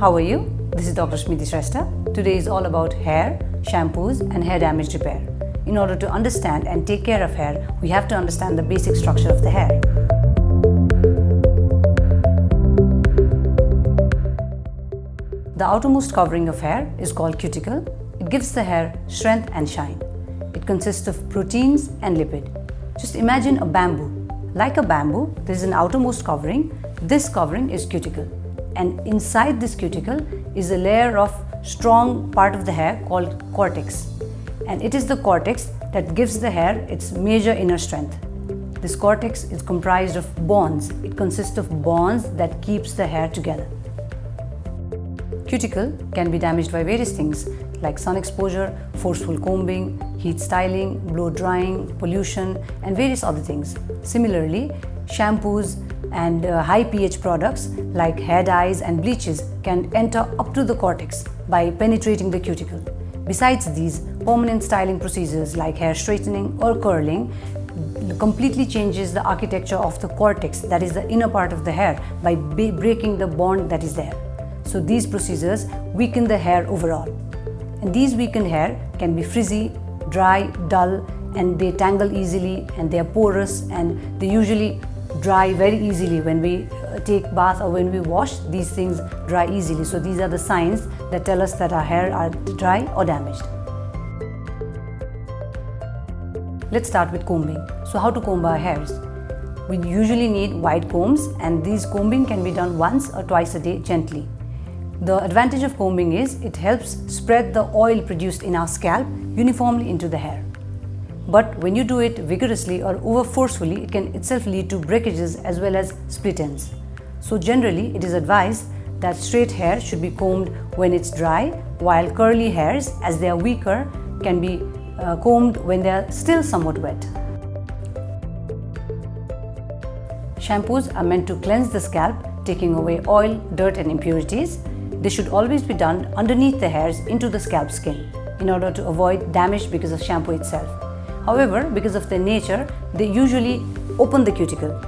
how are you? This is Dr. Smiti Shrestha. Today is all about hair, shampoos and hair damage repair. In order to understand and take care of hair, we have to understand the basic structure of the hair. The outermost covering of hair is called cuticle. It gives the hair strength and shine. It consists of proteins and lipid. Just imagine a bamboo. Like a bamboo, there is an outermost covering. This covering is cuticle. And inside this cuticle is a layer of strong part of the hair called cortex. And it is the cortex that gives the hair its major inner strength. This cortex is comprised of bonds. It consists of bonds that keeps the hair together. Cuticle can be damaged by various things like sun exposure, forceful combing, heat styling, blow drying, pollution, and various other things. Similarly, shampoos and high pH products like hair dyes and bleaches can enter up to the cortex by penetrating the cuticle. Besides these, permanent styling procedures like hair straightening or curling completely changes the architecture of the cortex, that is the inner part of the hair, by breaking the bond that is there. So these procedures weaken the hair overall. And these weakened hair can be frizzy, dry, dull, and they tangle easily, and they are porous, and they usually dry very easily. When we take bath or when we wash, these things dry easily. So these are the signs that tell us that our hair are dry or damaged. Let's start with combing. So how to comb our hairs? We usually need wide combs, and these combing can be done once or twice a day gently. The advantage of combing is it helps spread the oil produced in our scalp uniformly into the hair. But when you do it vigorously or over forcefully, it can itself lead to breakages as well as split ends. So generally, it is advised that straight hair should be combed when it's dry, while curly hairs, as they are weaker, can be combed when they are still somewhat wet. Shampoos are meant to cleanse the scalp, taking away oil, dirt and impurities. They should always be done underneath the hairs into the scalp skin in order to avoid damage because of shampoo itself. However, because of their nature, they usually open the cuticle,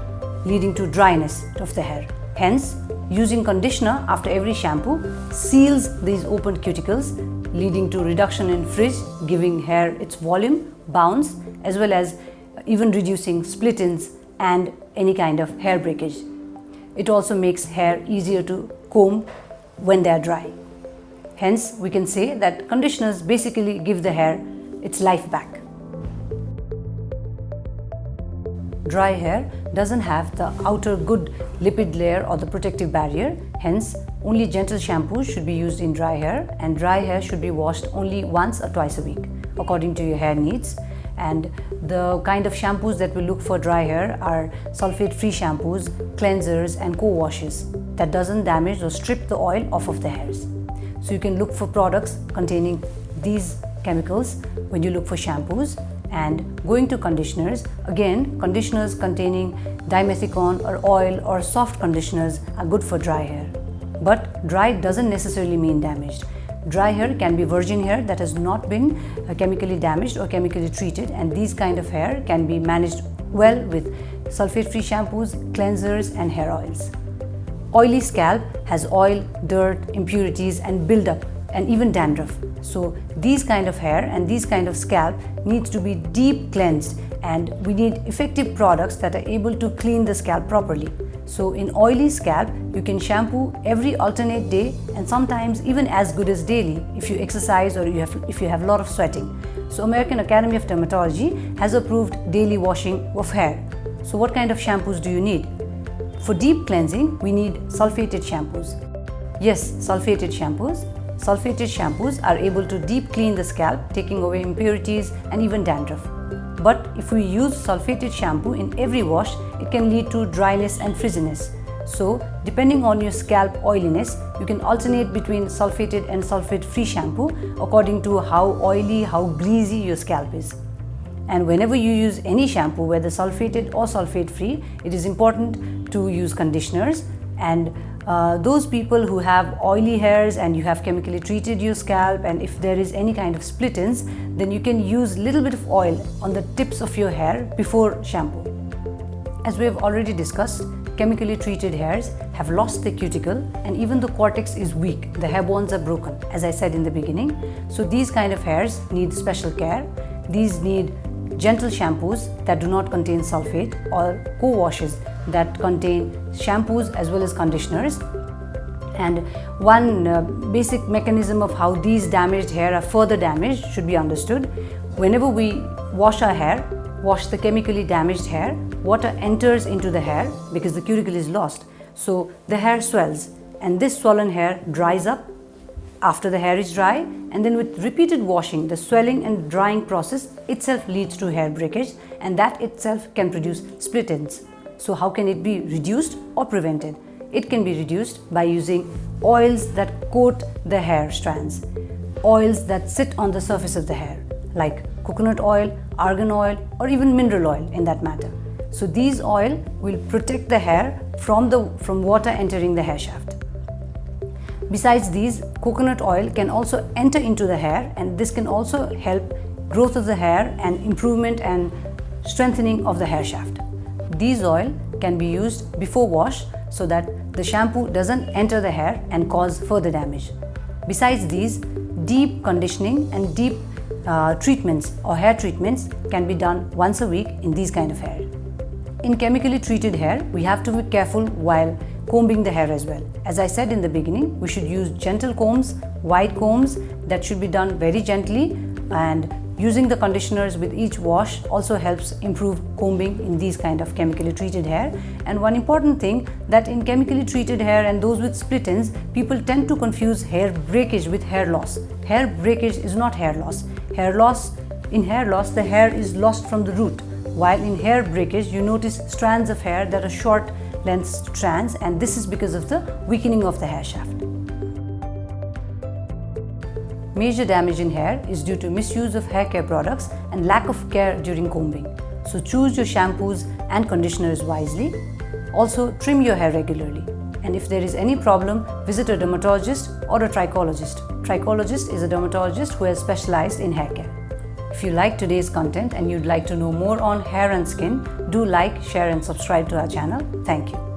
leading to dryness of the hair. Hence, using conditioner after every shampoo seals these opened cuticles, leading to reduction in frizz, giving hair its volume, bounce, as well as even reducing split ends and any kind of hair breakage. It also makes hair easier to comb when they are dry. Hence, we can say that conditioners basically give the hair its life back. Dry hair doesn't have the outer good lipid layer or the protective barrier. Hence, only gentle shampoos should be used in dry hair, and dry hair should be washed only once or twice a week according to your hair needs. And the kind of shampoos that we look for dry hair are sulfate-free shampoos, cleansers and co-washes that doesn't damage or strip the oil off of the hairs. So you can look for products containing these chemicals when you look for shampoos. And going to conditioners, again, conditioners containing dimethicone or oil or soft conditioners are good for dry hair. But dry doesn't necessarily mean damaged. Dry hair can be virgin hair that has not been chemically damaged or chemically treated, and these kind of hair can be managed well with sulfate-free shampoos, cleansers and hair oils. Oily scalp has oil, dirt, impurities and buildup and even dandruff. So these kind of hair and these kind of scalp needs to be deep cleansed, and we need effective products that are able to clean the scalp properly. So in oily scalp, you can shampoo every alternate day, and sometimes even as good as daily if you exercise or if you have a lot of sweating. So American Academy of Dermatology has approved daily washing of hair. So what kind of shampoos do you need? For deep cleansing, we need sulfated shampoos. Yes, sulfated shampoos. Sulfated shampoos are able to deep clean the scalp, taking away impurities and even dandruff. But if we use sulfated shampoo in every wash, it can lead to dryness and frizziness. So, depending on your scalp oiliness, you can alternate between sulfated and sulfate-free shampoo according to how oily, how greasy your scalp is. And whenever you use any shampoo, whether sulfated or sulfate-free, it is important to use conditioners. And those people who have oily hairs and you have chemically treated your scalp, and if there is any kind of split ends, then you can use little bit of oil on the tips of your hair before shampoo. As we have already discussed, chemically treated hairs have lost their cuticle and even the cortex is weak. The hair bonds are broken, as I said in the beginning. So these kind of hairs need special care. These need gentle shampoos that do not contain sulfate or co-washes that contain shampoos as well as conditioners. And one basic mechanism of how these damaged hair are further damaged should be understood. Whenever we wash our hair, wash the chemically damaged hair, water enters into the hair because the cuticle is lost. So the hair swells and this swollen hair dries up after the hair is dry, and then with repeated washing, the swelling and drying process itself leads to hair breakage, and that itself can produce split ends. So how can it be reduced or prevented? It can be reduced by using oils that coat the hair strands, oils that sit on the surface of the hair, like coconut oil, argan oil, or even mineral oil in that matter. So these oil will protect the hair from water entering the hair shaft. Besides these, coconut oil can also enter into the hair, and this can also help growth of the hair and improvement and strengthening of the hair shaft. These oil can be used before wash so that the shampoo doesn't enter the hair and cause further damage. Besides these, deep conditioning and deep treatments or hair treatments can be done once a week in these kind of hair. In chemically treated hair, we have to be careful while combing the hair as well. As I said in the beginning, we should use gentle combs, wide combs that should be done very gently, and using the conditioners with each wash also helps improve combing in these kind of chemically treated hair. And one important thing, that in chemically treated hair and those with split ends, people tend to confuse hair breakage with hair loss. Hair breakage is not hair loss. In hair loss, the hair is lost from the root, while in hair breakage, you notice strands of hair that are short length strands, and this is because of the weakening of the hair shaft. Major damage in hair is due to misuse of hair care products and lack of care during combing. So choose your shampoos and conditioners wisely. Also trim your hair regularly. And if there is any problem, visit a dermatologist or a trichologist. Trichologist is a dermatologist who has specialized in hair care. If you like today's content and you'd like to know more on hair and skin, do like, share and subscribe to our channel. Thank you.